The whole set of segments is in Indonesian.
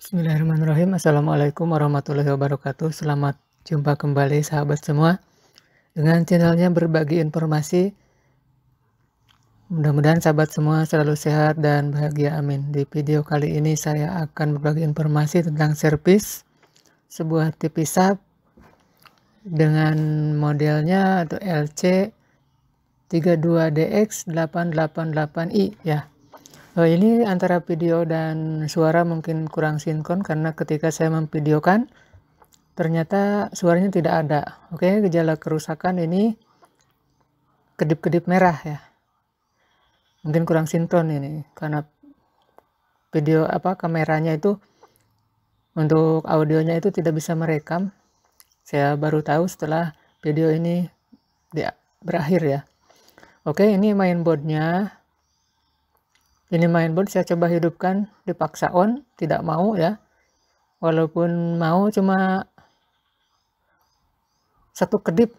Bismillahirrahmanirrahim. Assalamualaikum warahmatullahi wabarakatuh. Selamat jumpa kembali sahabat semua dengan channelnya berbagi informasi. Mudah-mudahan sahabat semua selalu sehat dan bahagia, amin. Di video kali ini saya akan berbagi informasi tentang servis sebuah TV sub dengan modelnya atau LC32DX888i ya. Ini antara video dan suara mungkin kurang sinkron karena ketika saya memvideokan ternyata suaranya tidak ada. Oke, gejala kerusakan ini kedip-kedip merah ya. Mungkin kurang sinkron ini karena video kameranya itu untuk audionya itu tidak bisa merekam. Saya baru tahu setelah video ini berakhir ya. Oke, ini mainboardnya. Ini mainboard saya coba hidupkan, dipaksa on, tidak mau ya. Walaupun mau cuma satu kedip,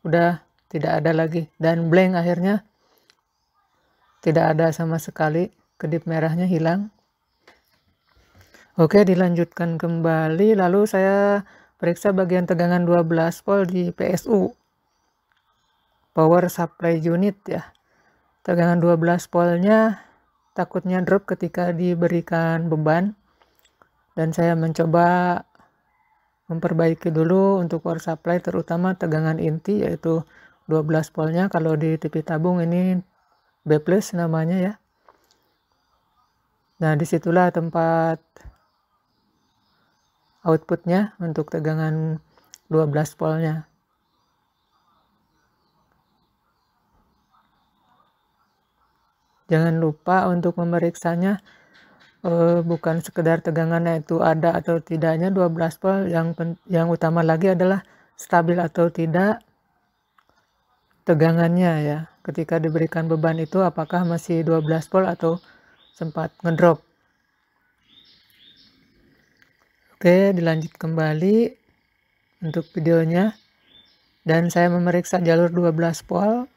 udah tidak ada lagi. Dan blank akhirnya, tidak ada sama sekali, kedip merahnya hilang. Oke, dilanjutkan kembali, lalu saya periksa bagian tegangan 12 volt di PSU. Power Supply Unit ya. Tegangan 12 voltnya takutnya drop ketika diberikan beban, dan saya mencoba memperbaiki dulu untuk power supply, terutama tegangan inti yaitu 12 voltnya. Kalau di TV tabung ini B+ namanya ya. Nah, disitulah tempat outputnya untuk tegangan 12 voltnya. Jangan lupa untuk memeriksanya, bukan sekedar tegangannya itu ada atau tidaknya 12 volt, yang utama lagi adalah stabil atau tidak tegangannya ya. Ketika diberikan beban itu apakah masih 12 volt atau sempat ngedrop. Oke, dilanjut kembali untuk videonya, dan saya memeriksa jalur 12 volt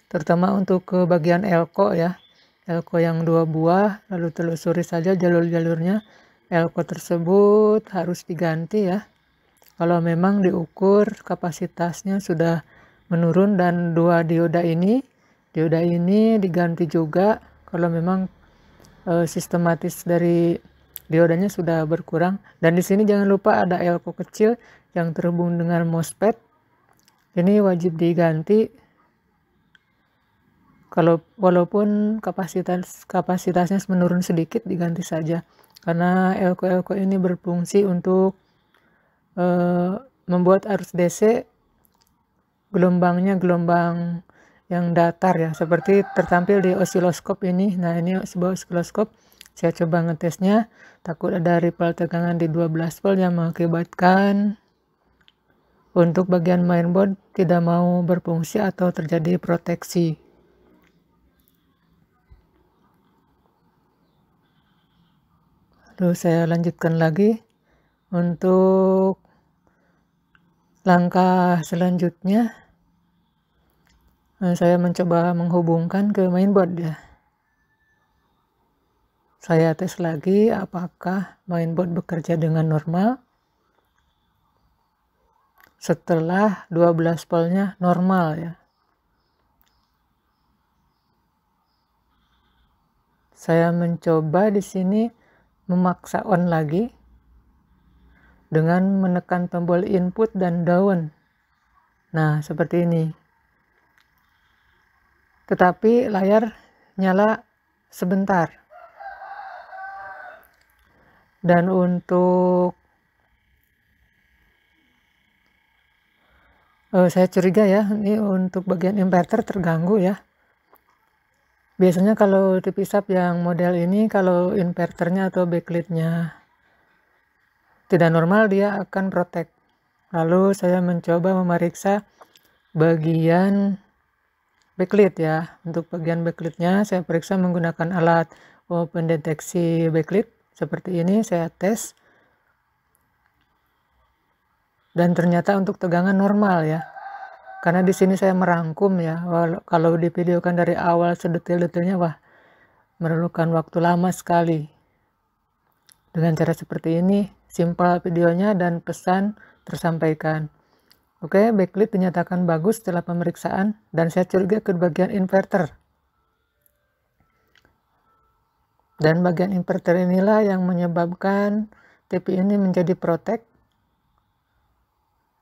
terutama untuk ke bagian elko ya. Elko yang 2 buah, lalu telusuri saja jalur-jalurnya. Elko tersebut harus diganti ya. Kalau memang diukur kapasitasnya sudah menurun, dan 2 dioda ini diganti juga kalau memang sistematis dari diodanya sudah berkurang. Dan di sini jangan lupa ada elko kecil yang terhubung dengan MOSFET. Ini wajib diganti. Walaupun kapasitasnya menurun sedikit, diganti saja karena elko ini berfungsi untuk membuat arus DC gelombangnya gelombang yang datar ya, seperti tertampil di osiloskop ini. Nah, ini sebuah osiloskop. Saya coba ngetesnya, takut ada ripple tegangan di 12 volt yang mengakibatkan untuk bagian mainboard tidak mau berfungsi atau terjadi proteksi. Lalu saya lanjutkan lagi untuk langkah selanjutnya. Saya mencoba menghubungkan ke mainboard ya. Saya tes lagi apakah mainboard bekerja dengan normal. Setelah 12 voltnya normal ya. Saya mencoba di sini memaksa on lagi dengan menekan tombol input dan down. Nah, seperti ini. Tetapi layar nyala sebentar. Dan untuk saya curiga ya, ini untuk bagian inverter terganggu ya. Biasanya kalau TV sub yang model ini, kalau inverternya atau backlightnya tidak normal, dia akan protek. Lalu saya mencoba memeriksa bagian backlight ya. Untuk bagian backlightnya saya periksa menggunakan alat pendeteksi backlight seperti ini. Saya tes, dan ternyata untuk tegangan normal ya. Karena di sini saya merangkum ya. Kalau divideokan dari awal sedetail-detailnya, wah, memerlukan waktu lama sekali. Dengan cara seperti ini, simpel videonya dan pesan tersampaikan. Oke, backlit dinyatakan bagus setelah pemeriksaan dan saya curiga ke bagian inverter. Dan bagian inverter inilah yang menyebabkan TV ini menjadi protek.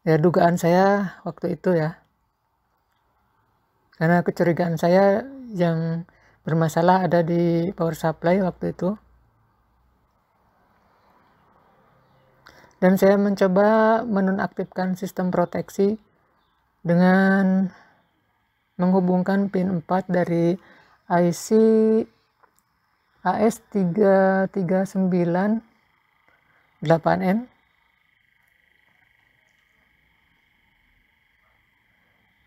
Ya, dugaan saya waktu itu ya. Karena kecurigaan saya yang bermasalah ada di power supply waktu itu. Dan saya mencoba menonaktifkan sistem proteksi dengan menghubungkan pin 4 dari IC AS339-8N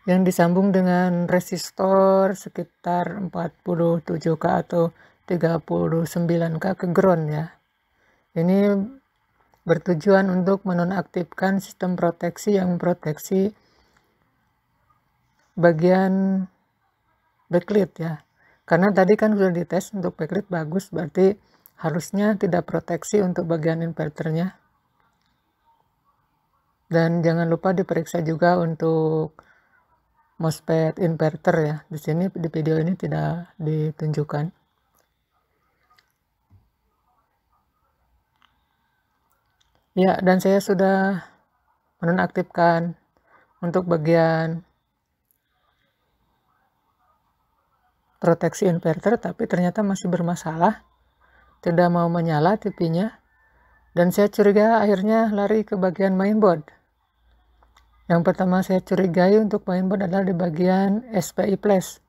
yang disambung dengan resistor sekitar 47K atau 39K ke ground ya. Ini bertujuan untuk menonaktifkan sistem proteksi yang memproteksi bagian backlit ya. Karena tadi kan sudah dites untuk backlit bagus, berarti harusnya tidak proteksi untuk bagian inverternya. Dan jangan lupa diperiksa juga untuk MOSFET inverter ya. Di sini di video ini tidak ditunjukkan. Ya, dan saya sudah menonaktifkan untuk bagian proteksi inverter, tapi ternyata masih bermasalah. Tidak mau menyala TV-nya. Dan saya curiga akhirnya lari ke bagian mainboard. Yang pertama saya curigai untuk mainboard adalah di bagian SPI flash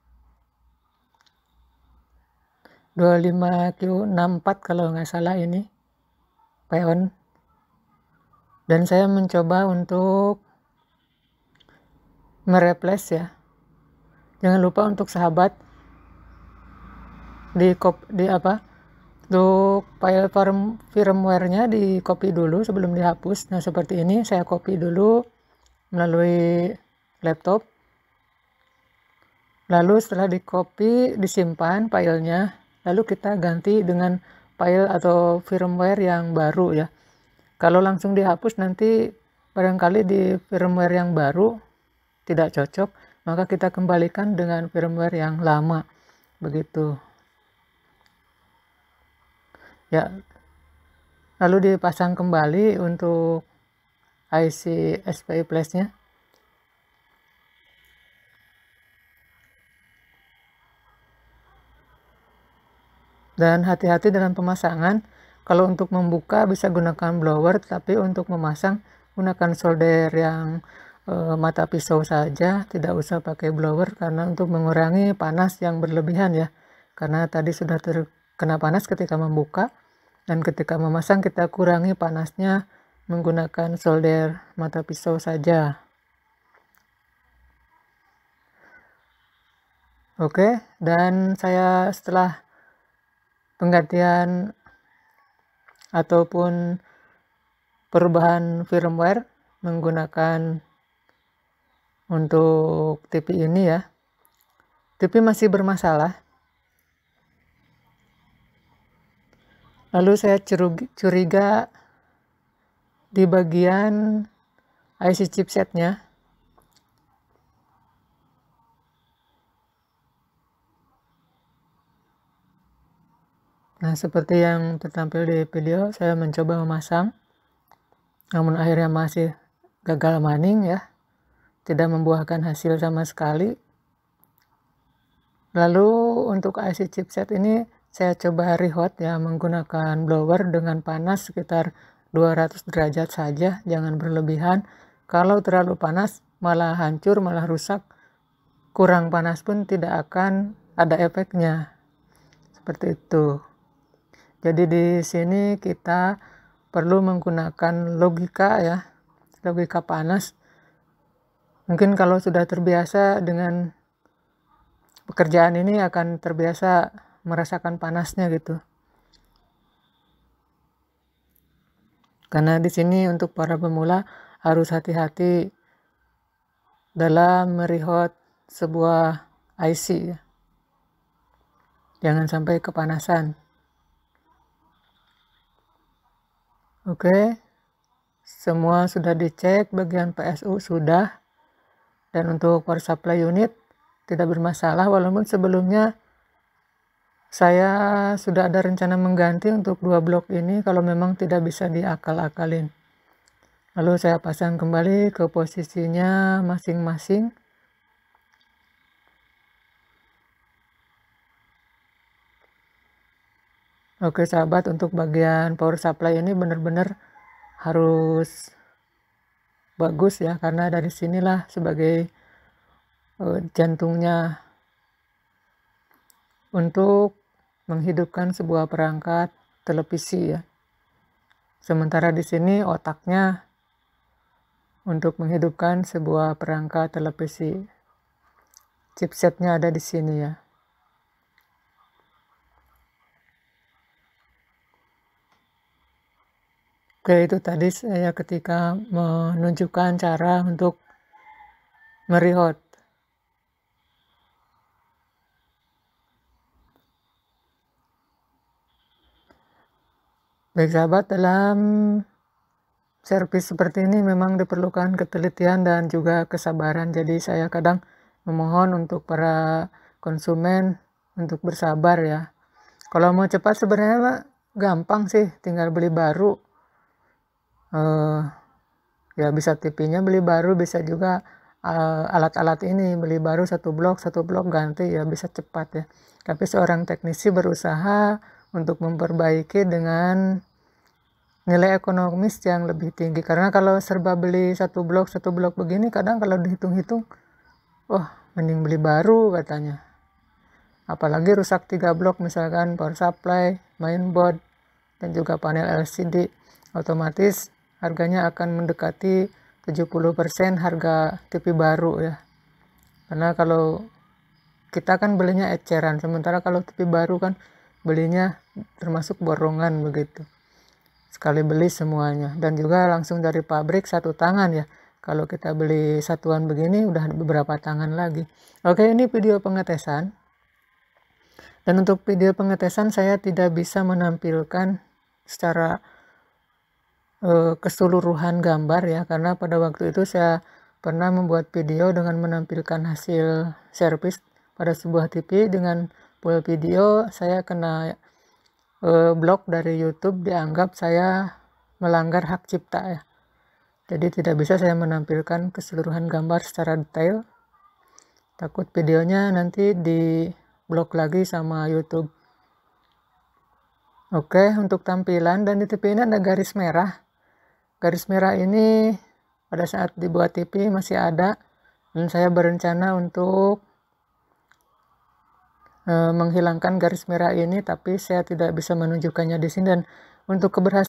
25Q64 kalau nggak salah ini PON. Dan saya mencoba untuk mereplace ya. Jangan lupa untuk sahabat untuk file firmware-nya di copy dulu sebelum dihapus. Nah, seperti ini saya copy dulu melalui laptop. Lalu setelah di copy disimpan filenya, lalu kita ganti dengan file atau firmware yang baru ya. Kalau langsung dihapus nanti barangkali di firmware yang baru tidak cocok, maka kita kembalikan dengan firmware yang lama. Begitu. Ya. Lalu dipasang kembali untuk IC SPI flash-nya. Dan hati-hati dalam pemasangan. Kalau untuk membuka bisa gunakan blower, tapi untuk memasang gunakan solder yang mata pisau saja, tidak usah pakai blower karena untuk mengurangi panas yang berlebihan ya. Karena tadi sudah terkena panas ketika membuka, dan ketika memasang kita kurangi panasnya menggunakan solder mata pisau saja. Oke, dan saya setelah penggantian ataupun perubahan firmware menggunakan untuk TV ini ya, TV masih bermasalah. Lalu saya curiga di bagian IC chipsetnya. Nah, seperti yang tertampil di video, saya mencoba memasang, namun akhirnya masih gagal maning ya, tidak membuahkan hasil sama sekali. Lalu untuk IC chipset ini saya coba rehot ya, menggunakan blower dengan panas sekitar 200 derajat saja, jangan berlebihan. Kalau terlalu panas malah hancur, malah rusak. Kurang panas pun tidak akan ada efeknya. Seperti itu. Jadi di sini kita perlu menggunakan logika ya, logika panas. Mungkin kalau sudah terbiasa dengan pekerjaan ini akan terbiasa merasakan panasnya gitu. Karena di sini untuk para pemula harus hati-hati dalam merehot sebuah IC ya. Jangan sampai kepanasan. Oke, semua sudah dicek, bagian PSU sudah, dan untuk power supply unit tidak bermasalah, walaupun sebelumnya saya sudah ada rencana mengganti untuk 2 blok ini kalau memang tidak bisa diakal-akalin. Lalu saya pasang kembali ke posisinya masing-masing. Oke sahabat, untuk bagian power supply ini benar-benar harus bagus ya, karena dari sinilah sebagai jantungnya untuk menghidupkan sebuah perangkat televisi ya. Sementara di sini otaknya untuk menghidupkan sebuah perangkat televisi. Chipsetnya ada di sini ya. Oke, itu tadi saya ketika menunjukkan cara untuk merihot. Baik sahabat, dalam servis seperti ini memang diperlukan ketelitian dan juga kesabaran. Jadi saya kadang memohon untuk para konsumen untuk bersabar ya. Kalau mau cepat sebenarnya gampang sih, tinggal beli baru. Ya bisa TV-nya beli baru, bisa juga alat-alat ini beli baru satu blok ganti ya, bisa cepat ya. Tapi seorang teknisi berusaha untuk memperbaiki dengan nilai ekonomis yang lebih tinggi, karena kalau serba beli satu blok begini, kadang kalau dihitung-hitung, wah mending beli baru katanya. Apalagi rusak 3 blok, misalkan power supply, mainboard, dan juga panel LCD, otomatis harganya akan mendekati 70% harga TV baru ya. Karena kalau kita kan belinya eceran, sementara kalau TV baru kan belinya termasuk borongan begitu. Sekali beli semuanya, dan juga langsung dari pabrik satu tangan ya. Kalau kita beli satuan begini udah beberapa tangan lagi. Oke, ini video pengetesan. Dan untuk video pengetesan saya tidak bisa menampilkan secara keseluruhan gambar ya, karena pada waktu itu saya pernah membuat video dengan menampilkan hasil servis pada sebuah TV dengan full video. Saya kena blok dari YouTube, dianggap saya melanggar hak cipta ya. Jadi tidak bisa saya menampilkan keseluruhan gambar secara detail, takut videonya nanti di blok lagi sama YouTube. Oke, untuk tampilan, dan di TV ini ada garis merah. Garis merah ini pada saat dibuat TV masih ada, dan saya berencana untuk menghilangkan garis merah ini, tapi saya tidak bisa menunjukkannya di sini. Dan untuk keberhasilan